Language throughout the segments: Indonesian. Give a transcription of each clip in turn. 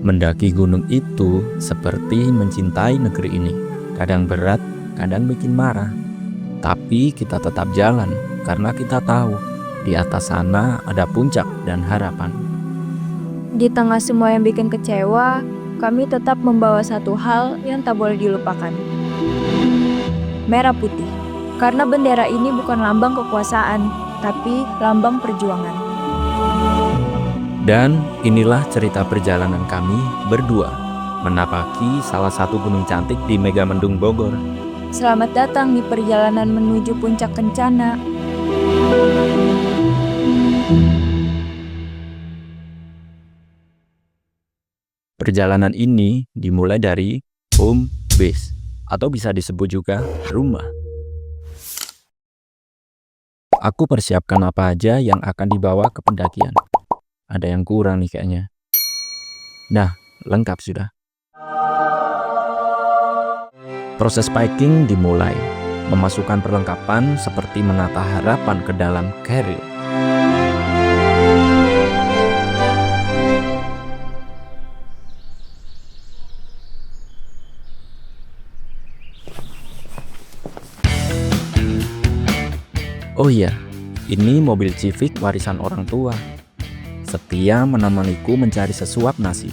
Mendaki gunung itu seperti mencintai negeri ini. Kadang berat, kadang bikin marah. Tapi kita tetap jalan karena kita tahu di atas sana ada puncak dan harapan. Di tengah semua yang bikin kecewa, kami tetap membawa satu hal yang tak boleh dilupakan. Merah putih. Karena bendera ini bukan lambang kekuasaan, tapi lambang perjuangan. Dan inilah cerita perjalanan kami berdua menapaki salah satu gunung cantik di Megamendung Bogor. Selamat datang di perjalanan menuju puncak Kencana. Perjalanan ini dimulai dari home base atau bisa disebut juga rumah. Aku persiapkan apa aja yang akan dibawa ke pendakian. Ada yang kurang nih kayaknya. Nah, lengkap sudah. Proses packing dimulai. Memasukkan perlengkapan seperti menata harapan ke dalam carrier. Oh iya, ini mobil Civic warisan orang tua. Setia menemaniku mencari sesuap nasi.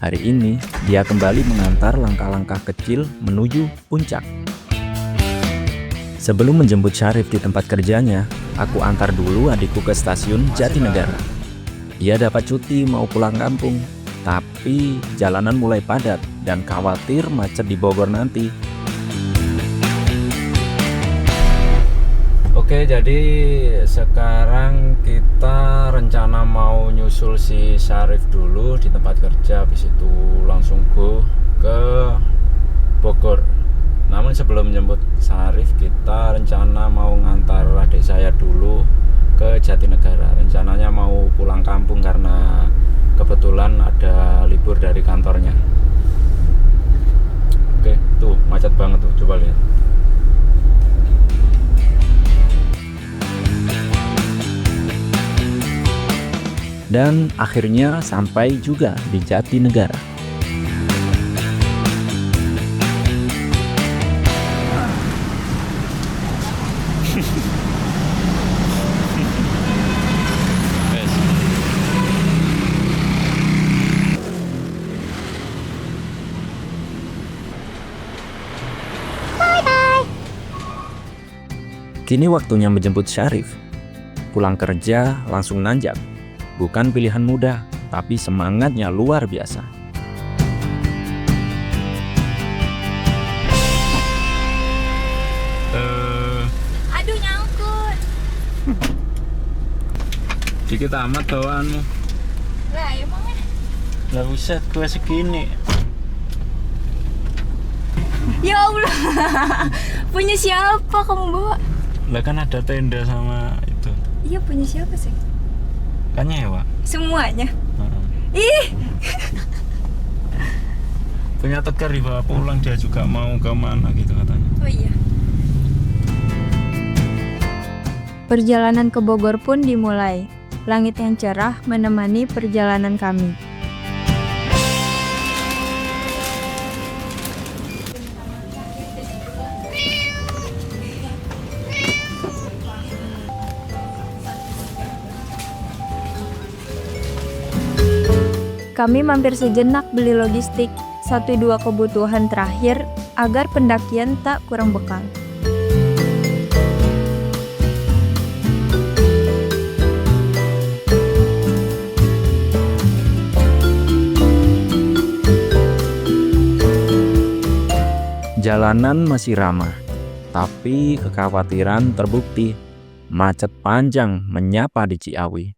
Hari ini, dia kembali mengantar langkah-langkah kecil menuju puncak. Sebelum menjemput Syarif di tempat kerjanya, aku antar dulu adikku ke stasiun Jatinegara. Dia dapat cuti mau pulang kampung, tapi jalanan mulai padat dan khawatir macet di Bogor nanti. Oke, jadi sekarang kita rencana mau nyusul si Syarif dulu di tempat kerja, habis itu langsung go ke Bogor. Namun sebelum menjemput Syarif, kita rencana mau ngantar adik saya dulu ke Jatinegara. Rencananya mau pulang kampung karena kebetulan ada libur dari kantornya. Oke, tuh macet banget tuh, coba lihat. Dan akhirnya sampai juga di Jatinegara. Kini waktunya menjemput Syarif. Pulang kerja langsung nanjak. Bukan pilihan mudah, tapi semangatnya luar biasa. Aduh, nyangkut. Dikit amat bawaanmu. Lah, emangnya? Lah buset, gue segini. Ya Allah. Punya siapa kamu bawa? Lah kan ada tenda sama itu. Iya, punya siapa sih? Kan nyewa. Semuanya. Ih. Punya Tegar dibawa pulang, dia juga mau ke mana gitu katanya. Oh iya. Perjalanan ke Bogor pun dimulai. Langit yang cerah menemani perjalanan kami. Kami mampir sejenak beli logistik, 1-2 kebutuhan terakhir agar pendakian tak kurang bekal. Jalanan masih ramah, tapi kekhawatiran terbukti. Macet panjang menyapa di Ciawi.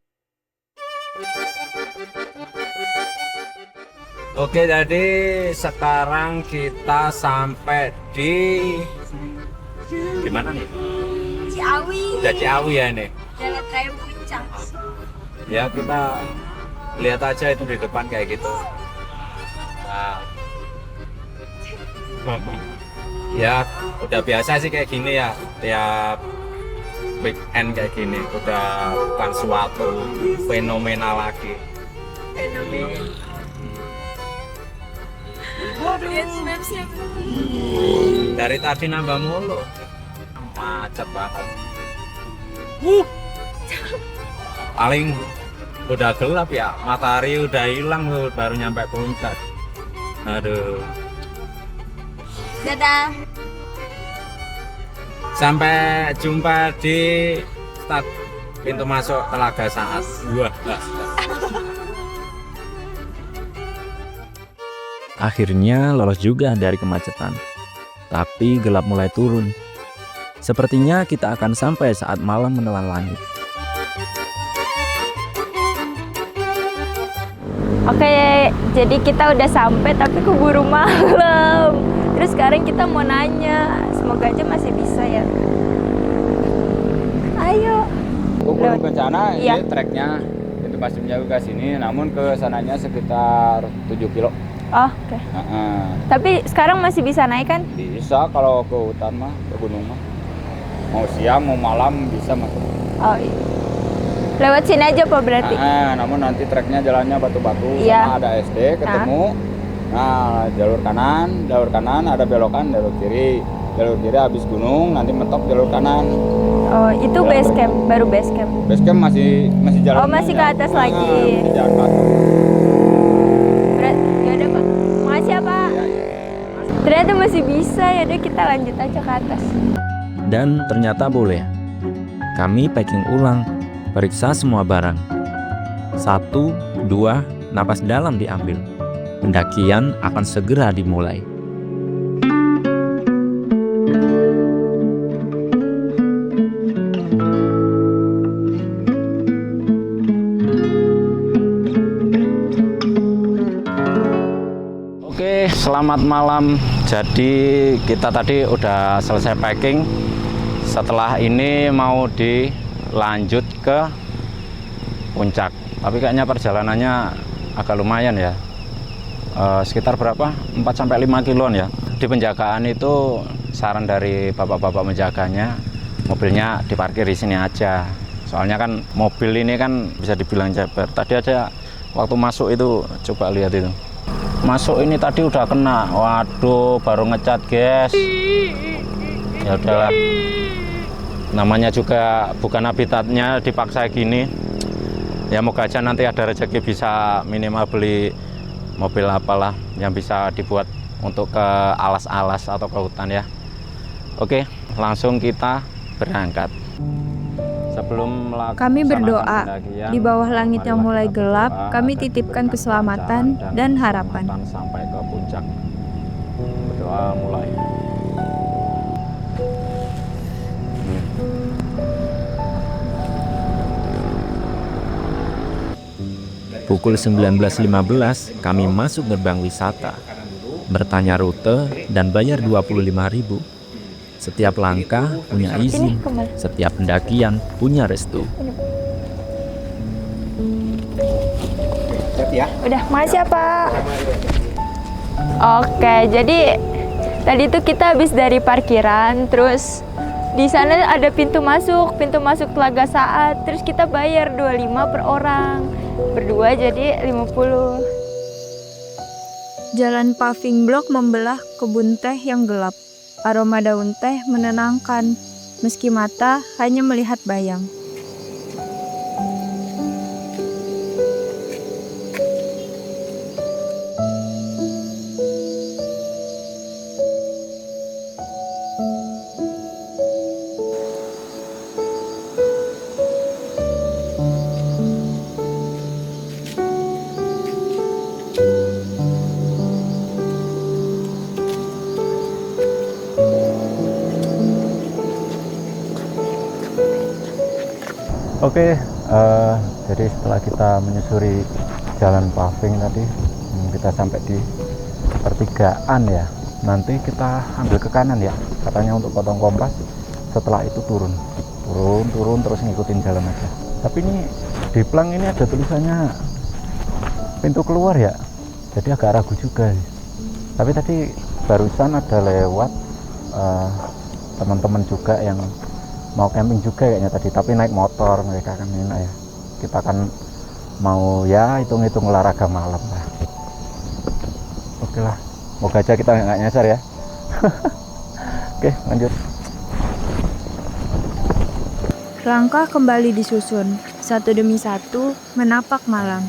Oke, jadi sekarang kita sampai di mana nih? Ciawi. Udah Ciawi ya ini. Jalan raya puncak. Ya, kita lihat aja itu di depan kayak gitu. Nah, ya udah biasa sih kayak gini ya, tiap weekend kayak gini udah bukan suatu fenomena lagi. Lihat mapsnya. Dari tadi nambah mulu. Macet banget. Paling udah gelap ya, matahari udah hilang tuh, baru nyampe puncak. Aduh. Dadah. Sampai jumpa di start pintu masuk Telaga Saat. Wah. Akhirnya lolos juga dari kemacetan. Tapi gelap mulai turun. Sepertinya kita akan sampai saat malam menelan langit. Oke, jadi kita udah sampai tapi keburu malam. Terus sekarang kita mau nanya, semoga aja masih bisa ya. Ayo. Belum Kencana Iya. ini treknya pintu Pasim Jawi ke sini, namun ke sananya sekitar 7 kilo. Oh, oke. Heeh. Tapi sekarang masih bisa naik kan? Bisa kalau ke hutan mah, ke gunung mah. Mau siang mau malam bisa masuk. Oh iya. Lewat sini aja Pak berarti? Namun nanti treknya jalannya batu-batu, Iya. sama ada SD ketemu. Nah, jalur kanan ada belokan, jalur kiri habis gunung, nanti mentok jalur kanan. Oh, itu Jalan base ber- camp, baru base camp. Base camp masih jalan. Oh, masih ke atas lagi. Masih jalan kaki. Yaudah Pak, makasih ya Pak. Iya, iya. Ternyata masih bisa, yaudah kita lanjut aja ke atas. Dan ternyata boleh. Kami packing ulang, periksa semua barang. 1, 2, napas dalam diambil. Pendakian akan segera dimulai. Oke, selamat malam. Jadi kita tadi udah selesai packing. Setelah ini mau dilanjut ke puncak. Tapi kayaknya perjalanannya agak lumayan ya. Sekitar berapa? 4-5 kiloan ya. Di penjagaan itu saran dari bapak-bapak menjaganya, mobilnya diparkir di sini aja. Soalnya kan mobil ini kan bisa dibilang ceper. Tadi aja waktu masuk itu coba lihat itu. Masuk ini tadi udah kena. Waduh, baru ngecat, guys. Ya udahlah. Namanya juga bukan habitatnya dipaksa gini. Ya moga aja nanti ada rezeki bisa minimal beli mobil apalah yang bisa dibuat untuk ke alas-alas atau ke hutan ya. Oke, langsung kita berangkat. Sebelum Kami berdoa, di bawah langit yang mulai gelap, kami titipkan keselamatan dan harapan. Sampai ke puncak. Berdoa mulai. Pukul 19.15 kami masuk gerbang wisata. Bertanya rute dan bayar 25.000. Setiap langkah punya izin, setiap pendakian punya restu. Udah, makasih ya Pak. Oke, jadi tadi tuh kita habis dari parkiran, terus di sana ada pintu masuk Telaga Saat, terus kita bayar 25 per orang. Berdua jadi 50. Jalan paving block membelah kebun teh yang gelap. Aroma daun teh menenangkan, meski mata hanya melihat bayang. Oke, jadi setelah kita menyusuri jalan paving tadi, kita sampai di pertigaan ya. Nanti kita ambil ke kanan ya, katanya untuk potong kompas. Setelah itu turun terus ngikutin jalan aja. Tapi ini di plang ini ada tulisannya pintu keluar ya, jadi agak ragu juga. Tapi tadi barusan ada lewat teman-teman juga yang mau camping juga kayaknya tadi, tapi naik motor mereka kan enak ya. Kita kan mau ya hitung-hitung olahraga malam lah. Oke lah, Semoga aja kita nggak nyasar ya. Oke, lanjut. Langkah kembali disusun, satu demi satu menapak malam.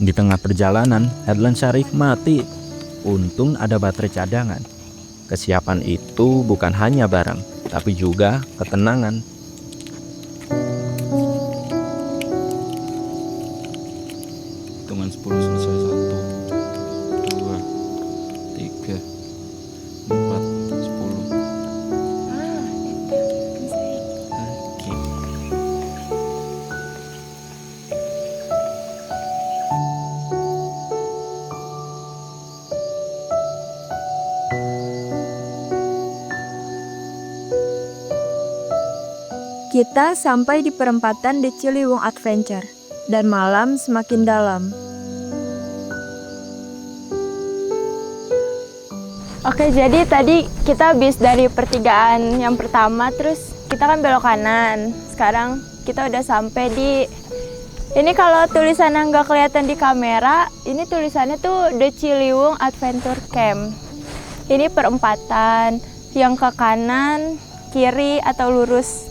Di tengah perjalanan, headlamp Syarif mati. Untung ada baterai cadangan. Kesiapan itu bukan hanya barang, tapi juga ketenangan. Hitungan 10 selesai. 1, 2, 3, 4, 10. Oke. Kita sampai di perempatan The Ciliwung Adventure, dan malam semakin dalam. Oke, jadi tadi kita habis dari pertigaan yang pertama, terus kita kan belok kanan. Sekarang kita udah sampai di... Ini kalau tulisannya nggak kelihatan di kamera, ini tulisannya tuh The Ciliwung Adventure Camp. Ini perempatan, yang ke kanan, kiri, atau lurus.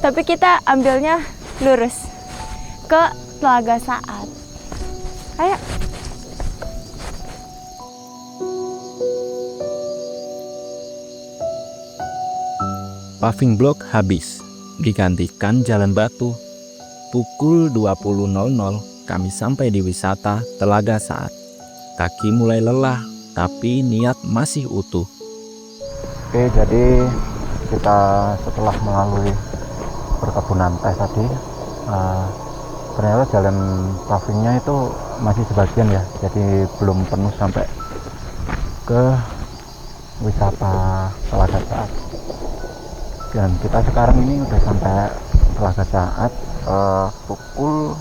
Tapi kita ambilnya lurus ke Telaga Saat. Ayo. Paving block habis, digantikan jalan batu. Pukul 20.00 kami sampai di wisata Telaga Saat. Kaki mulai lelah, tapi niat masih utuh. Oke, jadi kita setelah melalui perkebunan teh tadi, ternyata jalan pavingnya itu masih sebagian ya, jadi belum penuh sampai ke wisata Telaga Saat. Dan kita sekarang ini udah sampai Telaga Saat pukul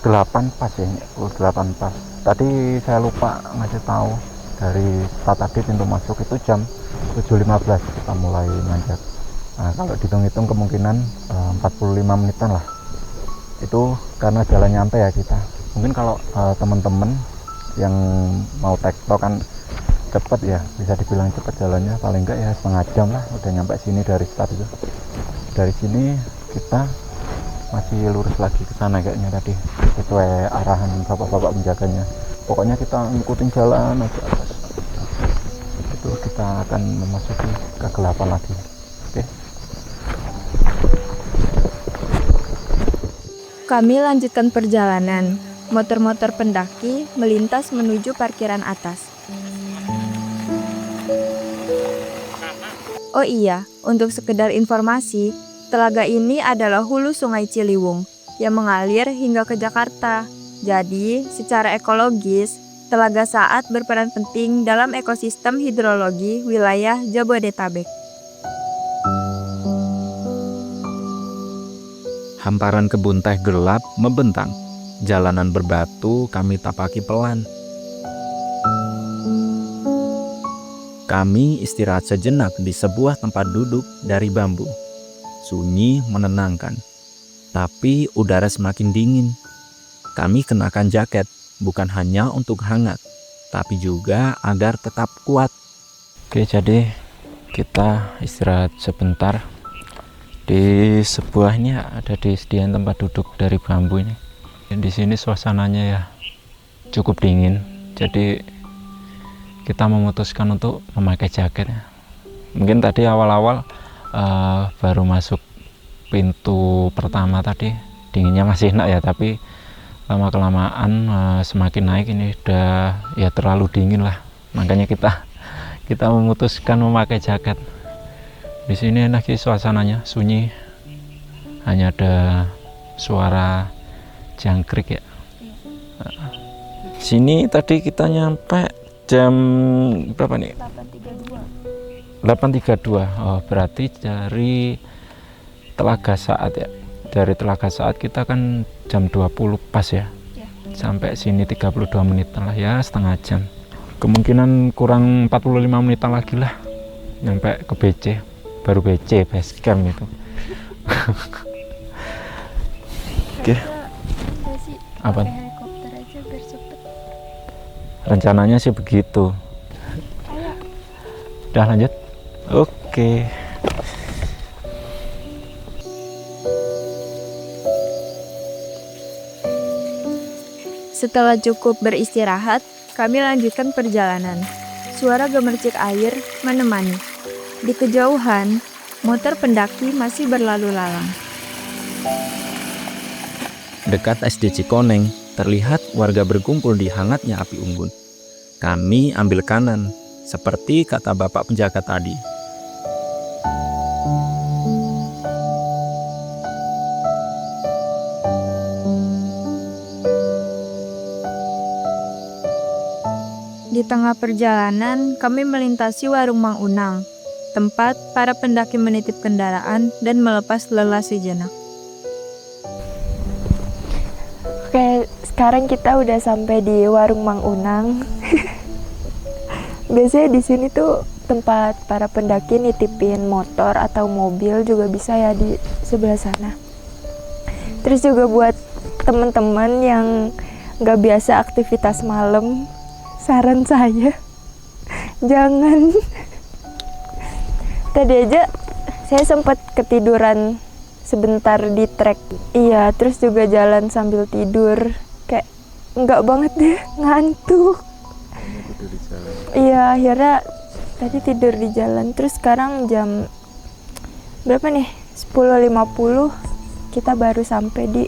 8 pas ya, pukul 8 pas. Tadi saya lupa ngasih tahu, dari start tadi pintu masuk itu jam 7.15 kita mulai nanjak. Nah, kalau dihitung-hitung kemungkinan 45 menitan lah. Itu karena jalan nyantai ya kita. Mungkin kalau teman-teman yang mau tektok kan cepet ya, bisa dibilang cepet jalannya, paling enggak ya setengah jam lah udah nyampe sini dari start itu. Dari sini kita masih lurus lagi ke sana kayaknya tadi, sesuai arahan bapak-bapak penjaganya. Pokoknya kita ngikutin jalan aja atas. Itu kita akan memasuki kegelapan lagi. Oke. Kami lanjutkan perjalanan. Motor-motor pendaki melintas menuju parkiran atas. Oh iya, untuk sekedar informasi, telaga ini adalah hulu Sungai Ciliwung yang mengalir hingga ke Jakarta. Jadi, secara ekologis, Telaga Saat berperan penting dalam ekosistem hidrologi wilayah Jabodetabek. Hamparan kebun teh gelap membentang. Jalanan berbatu kami tapaki pelan. Kami istirahat sejenak di sebuah tempat duduk dari bambu. Sunyi menenangkan, tapi udara semakin dingin. Kami kenakan jaket, bukan hanya untuk hangat, tapi juga agar tetap kuat. Oke, jadi kita istirahat sebentar di sebuahnya, ada di sediaan tempat duduk dari bambu ini. Di sini suasananya ya cukup dingin, jadi kita memutuskan untuk memakai jaket. Mungkin tadi awal-awal baru masuk pintu pertama tadi dinginnya masih enak ya, tapi lama-kelamaan semakin naik ini udah ya terlalu dingin lah, makanya kita memutuskan memakai jaket. Di sini enak sih suasananya, sunyi, hanya ada suara jangkrik ya. Sini tadi kita nyampe jam berapa nih? 8.32. Oh, berarti dari Telaga Saat ya. Dari Telaga Saat kita kan jam 20 pas ya. Sampai sini 32 menitan lah ya, setengah jam. Kemungkinan kurang 45 menitan lagi lah nyampe ke BC. Baru BC base camp itu. Oke. Enggak sih, Apa? pakai helikopter aja biar cepet. Rencananya sih begitu. Ayo. Udah lanjut? Oke. Setelah cukup beristirahat, kami lanjutkan perjalanan. Suara gemercik air menemani. Di kejauhan, motor pendaki masih berlalu lalang. Dekat SD Cikoneng, terlihat warga berkumpul di hangatnya api unggun. Kami ambil kanan, seperti kata bapak penjaga tadi. Di tengah perjalanan, kami melintasi warung Mang Unang, tempat para pendaki menitip kendaraan dan melepas lelah sejenak. Oke, sekarang kita udah sampai di warung Mang Unang. Biasanya di sini tuh tempat para pendaki nitipin motor atau mobil juga bisa ya di sebelah sana. Terus juga buat teman-teman yang nggak biasa aktivitas malam, saran saya jangan. Tadi aja saya sempat ketiduran sebentar di trek. Iya, terus juga jalan sambil tidur. Kayak enggak banget deh, ngantuk. Iya, akhirnya tadi tidur di jalan. Terus sekarang jam berapa nih? 10.50 kita baru sampai di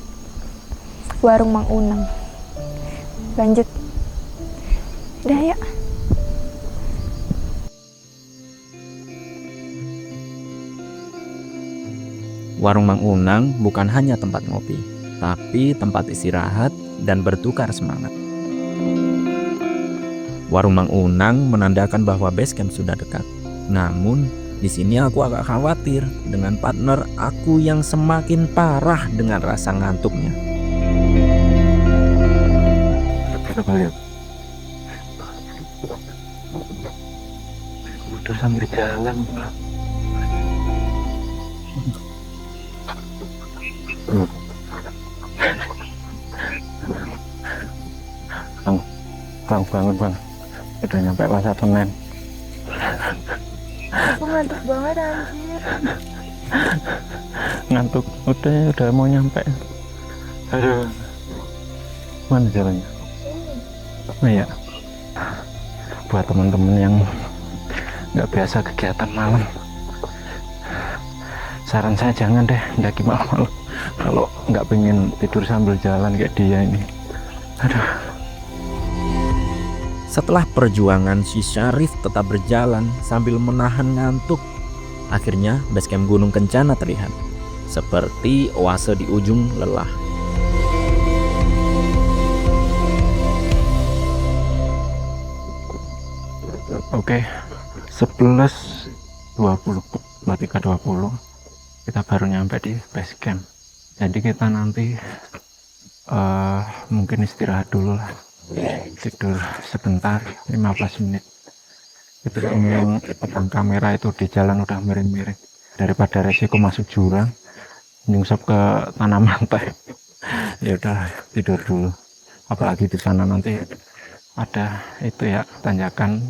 warung Mang Unang. Lanjut. Udah ya. Warung Mang Unang bukan hanya tempat ngopi, tapi tempat istirahat dan bertukar semangat. Warung Mang Unang menandakan bahwa base camp sudah dekat. Namun, di sini aku agak khawatir dengan partner aku yang semakin parah dengan rasa ngantuknya. Coba lihat. Udah sambil jalan. Bang, bangun bang. Udah nyampe Pasar Senen. Aku ngantuk banget anjir. Ngantuk. Udah mau nyampe. Aduh. Mana jalannya? Oh iya. Buat teman-teman yang nggak biasa kegiatan malam, saran saya jangan deh mendaki malam kalau nggak pengen tidur sambil jalan kayak dia ini. Aduh. Setelah perjuangan, si Syarif tetap berjalan sambil menahan ngantuk. Akhirnya base camp Gunung Kencana terlihat, seperti oase di ujung lelah. Oke, 11.20 berarti ke 20 kita baru nyampe di base camp. Jadi kita nanti mungkin istirahat dulu lah, tidur sebentar 15 menit. Itu yang pegang kamera itu di jalan udah miring-miring, daripada resiko masuk jurang nyungsep ke tanaman teh. Ya udah tidur dulu, apalagi di sana nanti ada itu ya, tanjakan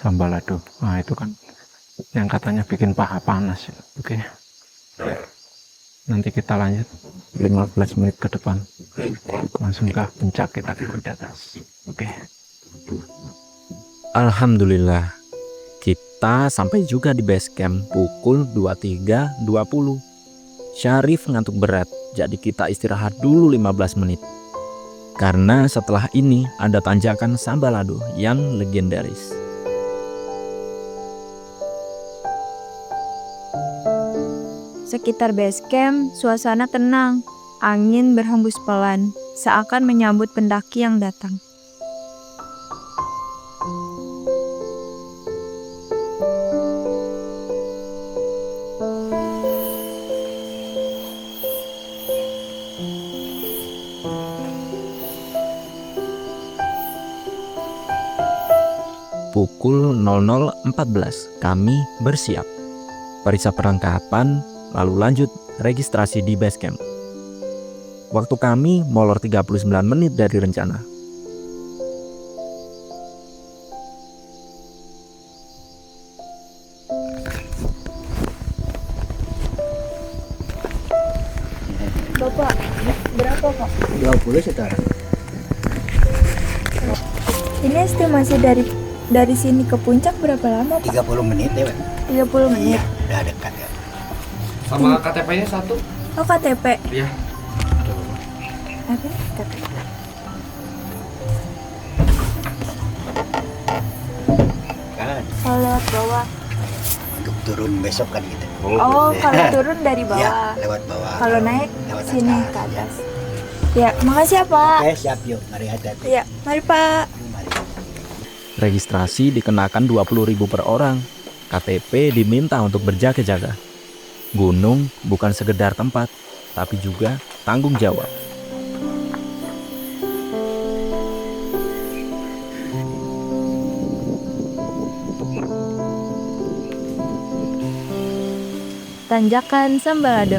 Sambalado. Nah itu kan yang katanya bikin paha panas ya. Oke. Nanti kita lanjut 15 menit ke depan, langsung ke puncak, kita ke atas. Oke. Alhamdulillah, kita sampai juga di base camp pukul 23.20. Syarif ngantuk berat, jadi kita istirahat dulu 15 menit. Karena setelah ini ada tanjakan Sambalado yang legendaris. Sekitar base camp, suasana tenang. Angin berhembus pelan, seakan menyambut pendaki yang datang. Pukul 00.14 kami bersiap. Periksa perlengkapan, lalu lanjut registrasi di base camp. waktu kami molor 39 menit dari rencana. Bapak, berapa Pak? 20 sekarang. Ini estimasi dari sini ke puncak berapa lama Pak? 30 menit ya, Pak. 30 menit. Iya, udah dekat ya. Sama KTP-nya satu. Oh KTP. Iya. Apa? KTP. Kan Kalau lewat bawah. untuk turun besok kan gitu. Oh, kalau turun dari Ya, bawah. lewat bawah. Kalau naik lewat sini atas, ke ya. atas. Ya, makasih ya Pak. Oke, siap yuk. Mari hati-hati. Ya, mari Pak. Mari. Registrasi dikenakan 20.000 per orang. KTP diminta untuk berjaga-jaga. Gunung bukan sekedar tempat, tapi juga tanggung jawab. Tanjakan Sambalado.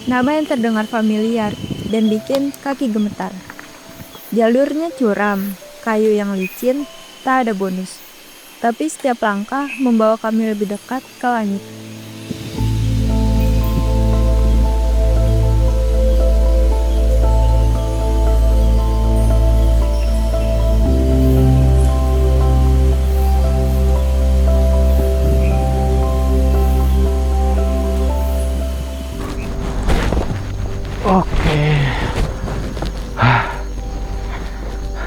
Nama yang terdengar familiar dan bikin kaki gemetar. Jalurnya curam, kayu yang licin, tak ada bonus. Tapi setiap langkah membawa kami lebih dekat ke langit. Oke.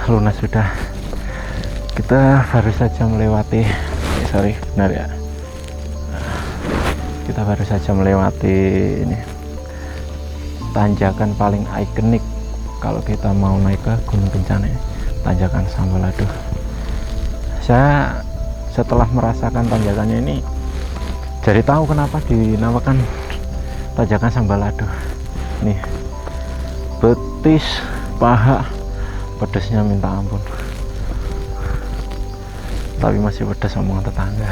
Lunas sudah. Kita baru saja melewati, benar ya. Kita baru saja melewati ini tanjakan paling ikonik kalau kita mau naik ke Gunung Kencana, tanjakan Sambalado. Saya setelah merasakan tanjakannya ini jadi tahu kenapa dinamakan tanjakan Sambalado. Nih, betis, paha, pedasnya minta ampun. Tapi masih pedas omongan tetangga.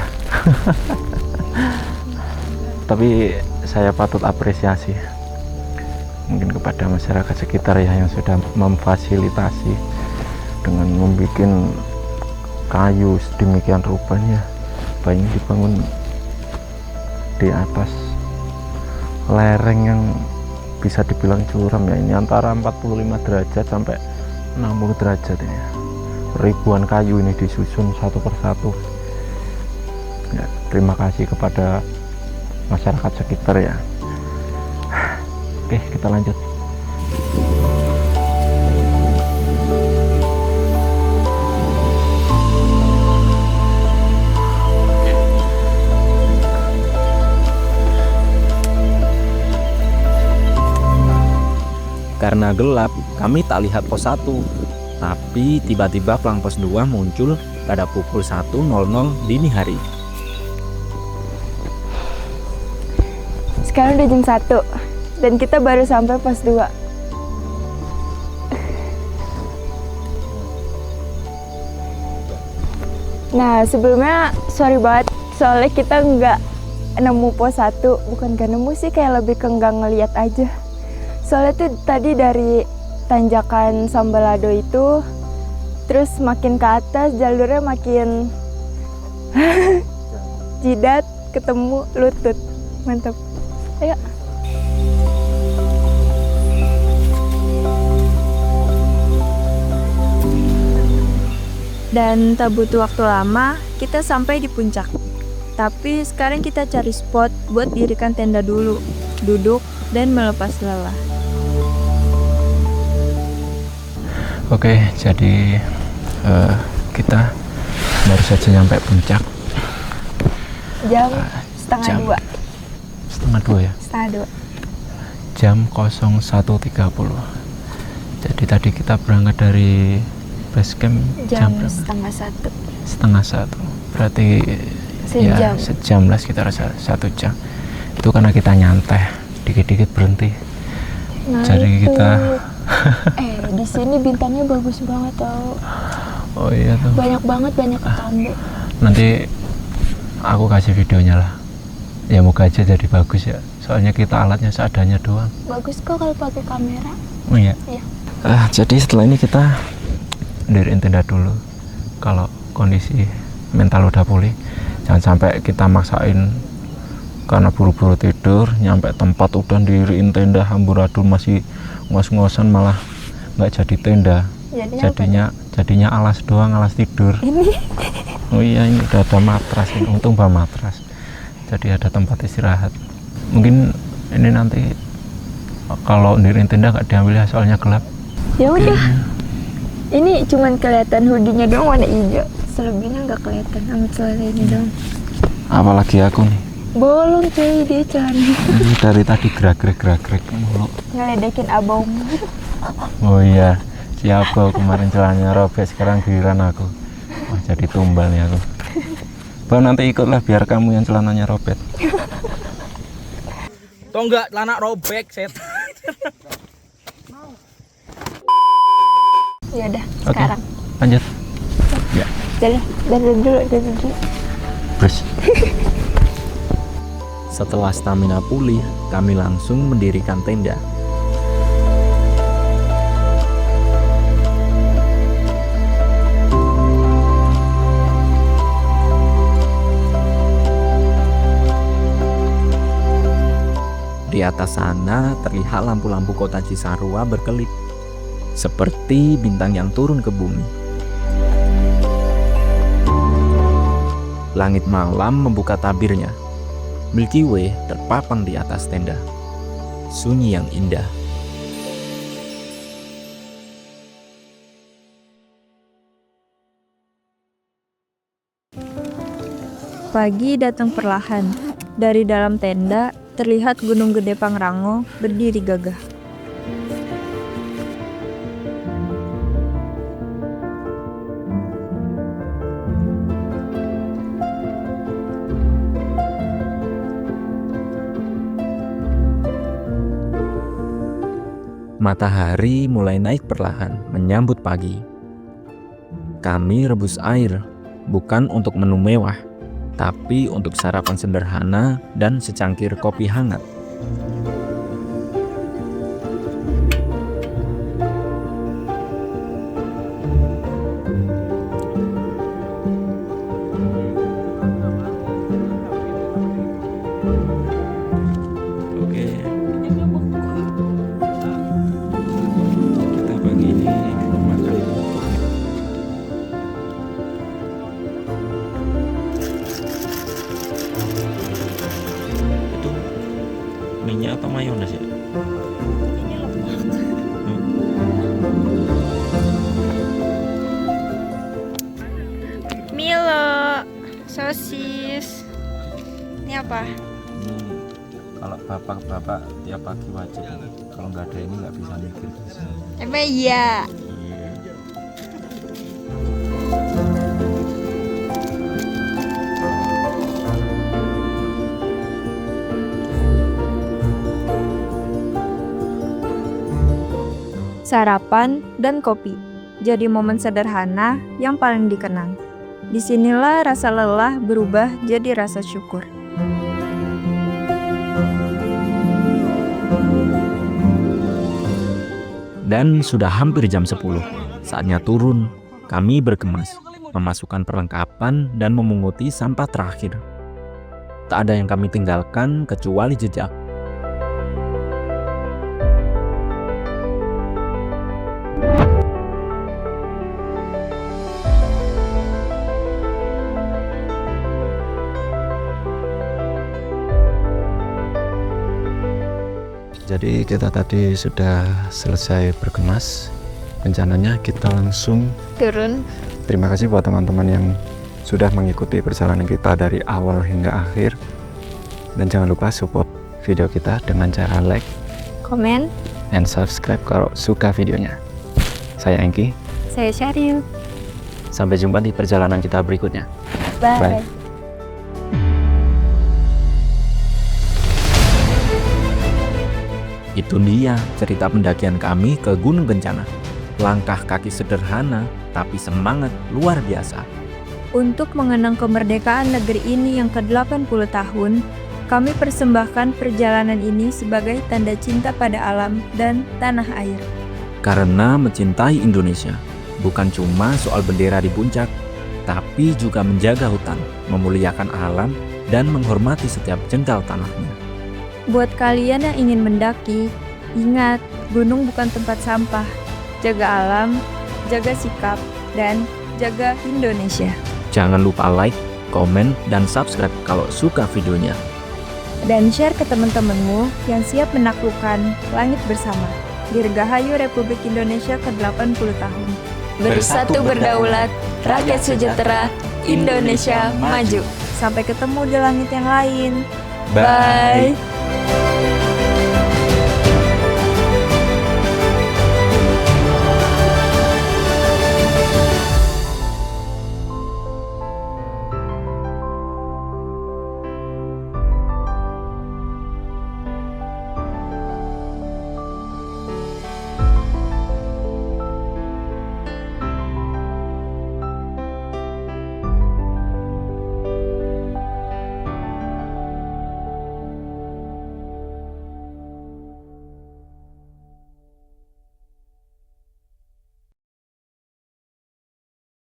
Tapi saya patut apresiasi mungkin kepada masyarakat sekitar ya, yang sudah memfasilitasi dengan membuat kayu sedemikian rupanya, banyak dibangun di atas lereng yang bisa dibilang curam ya. Ini antara 45 derajat sampai 60 derajat ini. Ribuan kayu ini disusun satu persatu ya. Terima kasih kepada masyarakat sekitar ya. Oke, kita lanjut. Karena gelap, kami tak lihat pos 1. Tapi tiba-tiba pelang pos 2 muncul pada pukul 1.00 dini hari. Sekarang udah jam 1 dan kita baru sampai pos 2. Nah, sebelumnya sorry banget soalnya kita nggak nemu pos 1. Bukan gak nemu sih, kayak lebih ke nggak ngeliat aja. Soalnya tuh tadi dari tanjakan Sambalado itu terus makin ke atas jalurnya makin jidat, ketemu lutut. Mantap. Ayo. Dan tak butuh waktu lama, kita sampai di puncak. Tapi sekarang kita cari spot buat dirikan tenda dulu, duduk dan melepas lelah. Oke, jadi kita baru saja nyampe puncak. Jam setengah jam 2. Setengah 2 ya? Setengah 2. Jam 01.30. Jadi tadi kita berangkat dari base camp Jam berapa? setengah 1. Setengah 1. Berarti Sejam. ya sejam lah, sekitar 1 jam. Itu karena kita nyantai, dikit-dikit berhenti. Nah, Jadi itu. kita Di sini bintangnya bagus banget tau. oh iya tuh. Banyak banget, banyak tamu. Nanti aku kasih videonya lah. Ya moga aja jadi bagus ya. Soalnya kita alatnya seadanya doang. Bagus kok kalau pakai kamera. Oh iya. Iya. Jadi setelah ini kita diriin tenda dulu. Kalau kondisi mental udah pulih, jangan sampai kita maksain karena buru-buru tidur, nyampe tempat udah diriin tenda amburadul masih ngos-ngosan malah nggak jadi tenda. Jadinya alas doang, alas tidur. Ini Oh iya, ini udah ada matras, ini untung bawa matras. Jadi ada tempat istirahat. Mungkin ini nanti kalau diriin tenda nggak diambil ya, soalnya gelap. ya udah. Ini cuman kelihatan hoodie-nya doang warna hijau. Selebihnya nggak kelihatan sama celana ini doang. Apalagi aku nih. Bolong cuy, dia celana. Ini dari tadi gerak-gerak mulu. Ngeledekin abang. Oh iya, siapa kemarin celananya robek, sekarang giliran aku. Wah, jadi tumbal nih aku. Bang, nanti ikutlah biar kamu yang celananya robek. Toh enggak celana robek, set. Ya udah, Oke. sekarang. Lanjut. Ya, Dari dulu. terus. Setelah stamina pulih, kami langsung mendirikan tenda. Di atas sana terlihat lampu-lampu kota Cisarua berkelip, seperti bintang yang turun ke bumi. Langit malam membuka tabirnya. Milky Way terpapang di atas tenda. Sunyi yang indah. Pagi datang perlahan. Dari dalam tenda, terlihat Gunung Gede Pangrango berdiri gagah. Matahari mulai naik perlahan menyambut pagi. Kami rebus air, bukan untuk menu mewah, tapi untuk sarapan sederhana dan secangkir kopi hangat. Oke. Kita pagi ini makan itu minyak atau mayones ya? Milo, sosis. Ini apa? Kalau bapak-bapak tiap pagi wajib, kalau nggak ada ini nggak bisa mikir. Emang iya. Iya. Sarapan dan kopi jadi momen sederhana yang paling dikenang. Disinilah rasa lelah berubah jadi rasa syukur. Dan sudah hampir jam 10. Saatnya turun, kami berkemas, memasukkan perlengkapan dan memunguti sampah terakhir. Tak ada yang kami tinggalkan kecuali jejak. Jadi kita tadi sudah selesai berkemas. Rencananya kita langsung Turun. terima kasih buat teman-teman yang sudah mengikuti perjalanan kita dari awal hingga akhir. Dan jangan lupa support video kita dengan cara like Komen. and subscribe kalau suka videonya. Saya Engki, Saya Syaril. sampai jumpa di perjalanan kita berikutnya. Bye. Bye. Itu dia cerita pendakian kami ke Gunung Kencana. Langkah kaki sederhana, tapi semangat luar biasa. Untuk mengenang kemerdekaan negeri ini yang ke-80 tahun, Kami persembahkan perjalanan ini sebagai tanda cinta pada alam dan tanah air. Karena mencintai Indonesia bukan cuma soal bendera di puncak, tapi juga menjaga hutan, memuliakan alam, dan menghormati setiap jengkal tanahnya. Buat kalian yang ingin mendaki, ingat, gunung bukan tempat sampah. Jaga alam, jaga sikap, dan jaga Indonesia. Jangan lupa like, komen, dan subscribe kalau suka videonya. Dan share ke teman-temanmu yang siap menaklukkan langit bersama. Dirgahayu Republik Indonesia ke-80 tahun. Bersatu berdaulat, rakyat sejahtera, Indonesia maju. Sampai ketemu di langit yang lain. Bye.